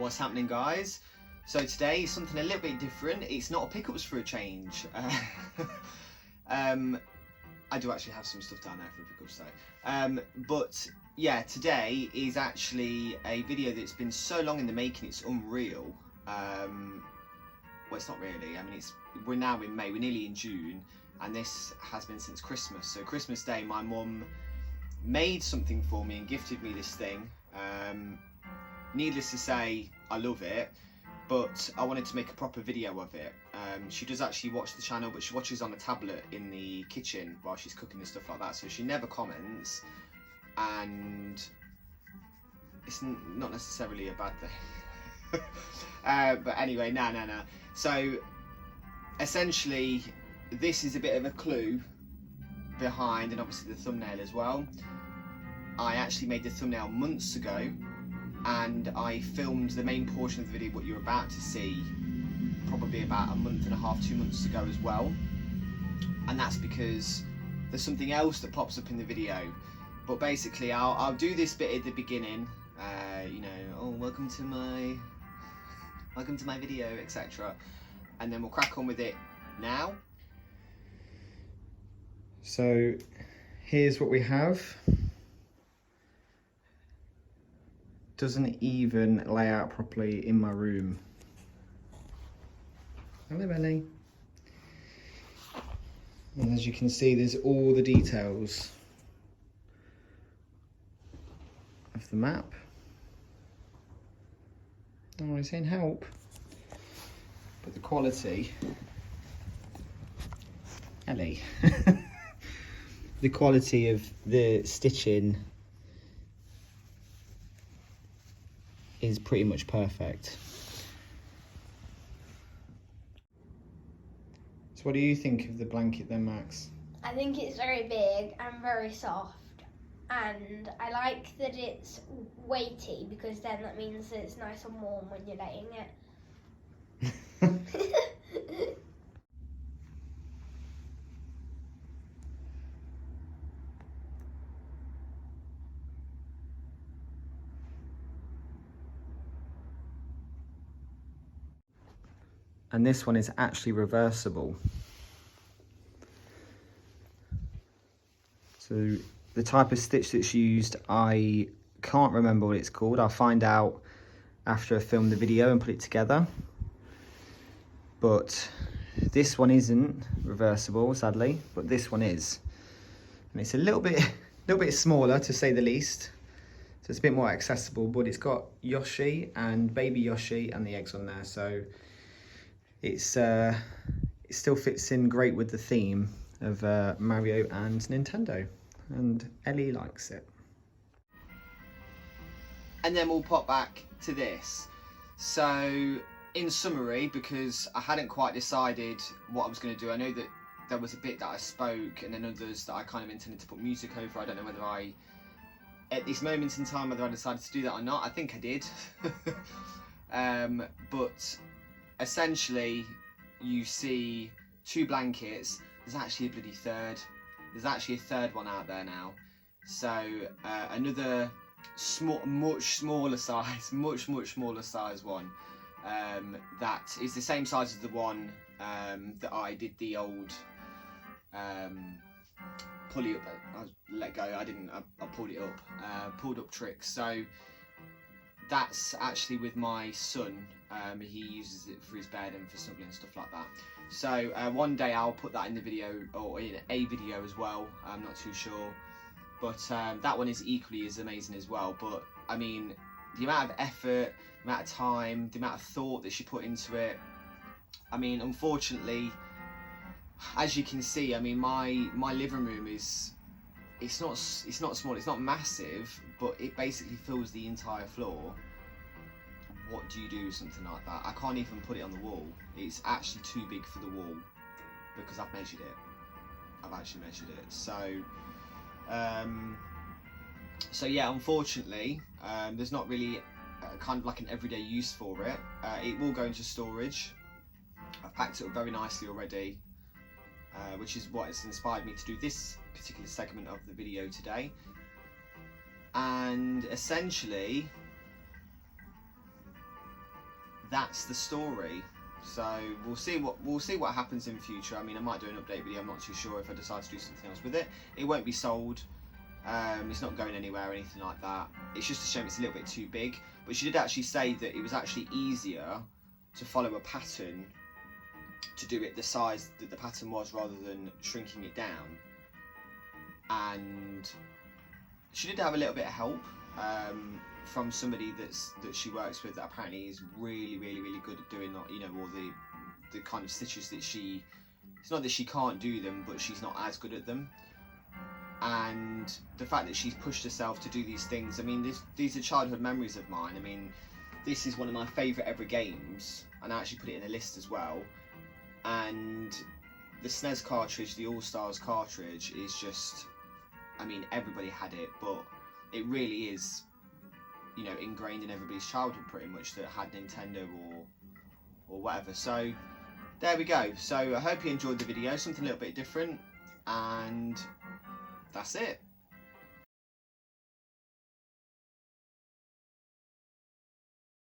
What's happening, guys? So today is something a little bit different. It's not a pickups for a change. I do actually have some stuff down there for pickups though. But yeah, today is actually a video that's been so long in the making, it's unreal. Well, it's not really. I mean, we're now in May, we're nearly in June, and this has been since Christmas. So Christmas Day, my mum made something for me and gifted me this thing. Needless to say, I love it, but I wanted to make a proper video of it. She does actually watch the channel, but she watches on a tablet in the kitchen while she's cooking and stuff like that, so she never comments, and it's not necessarily a bad thing. But anyway, no. So essentially, this is a bit of a clue behind, and obviously the thumbnail as well. I actually made the thumbnail months ago, and I filmed the main portion of the video, what you're about to see, probably about a month and a half, 2 months ago as well. And that's because there's something else that pops up in the video. But basically, I'll do this bit at the beginning, you know, oh, welcome to my video, etc. And then we'll crack on with it now. So here's what we have. Doesn't even lay out properly in my room. Hello, Ellie. And as you can see, there's all the details of the map. Oh, he's saying help. But the quality, Ellie, the quality of the stitching is pretty much perfect. So what do you think of the blanket then, Max? I think it's very big and very soft, and I like that it's weighty, because then that means that it's nice and warm when you're laying it. And this one is actually reversible. So the type of stitch that's used, I can't remember what it's called. I'll find out after I film the video and put it together. But this one isn't reversible, sadly, but this one is. And it's a little bit smaller, to say the least. So it's a bit more accessible, but it's got Yoshi and baby Yoshi and the eggs on there. So it still fits in great with the theme of Mario and Nintendo, and Ellie likes it. And then we'll pop back to this. So in summary, because I hadn't quite decided what I was going to do, I know that there was a bit that I spoke and then others that I kind of intended to put music over. I don't know whether I, at this moment in time, whether I decided to do that or not. I think I did. But essentially, you see two blankets. There's actually a bloody third. There's actually a third one out there now. So another much smaller size one. That is the same size as the one that I did the old pulley up. I let go. I pulled it up. Pulled up trick. So that's actually with my son. He uses it for his bed and for snuggling and stuff like that. So one day I'll put that in the video, or in a video as well. I'm not too sure, but that one is equally as amazing as well. But I mean, the amount of effort, the amount of time, the amount of thought that she put into it. I mean, unfortunately, as you can see, I mean, my living room is, it's not small, it's not massive, but it basically fills the entire floor. What do you do with something like that? I can't even put it on the wall. It's actually too big for the wall, because I've measured it. I've actually measured it. So yeah, unfortunately, there's not really kind of like an everyday use for it. It will go into storage. I've packed it up very nicely already, which is what has inspired me to do this particular segment of the video today. And essentially, that's the story. So we'll see what happens in the future. I mean, I might do an update video. I'm not too sure if I decide to do something else with it. It won't be sold. It's not going anywhere or anything like that. It's just a shame it's a little bit too big. But she did actually say that it was actually easier to follow a pattern, to do it the size that the pattern was, rather than shrinking it down. And she did have a little bit of help from somebody that she works with, that apparently is really good at doing, you know, all the kind of stitches that she, it's not that she can't do them, but she's not as good at them. And the fact that she's pushed herself to do these things, I mean, these are childhood memories of mine. I mean, this is one of my favourite ever games, and I actually put it in a list as well. And the SNES cartridge, the All Stars cartridge, is just, I mean, everybody had it, but it really is, you know, ingrained in everybody's childhood pretty much, that had Nintendo or whatever. So there we go. So I hope you enjoyed the video, something a little bit different, and that's it.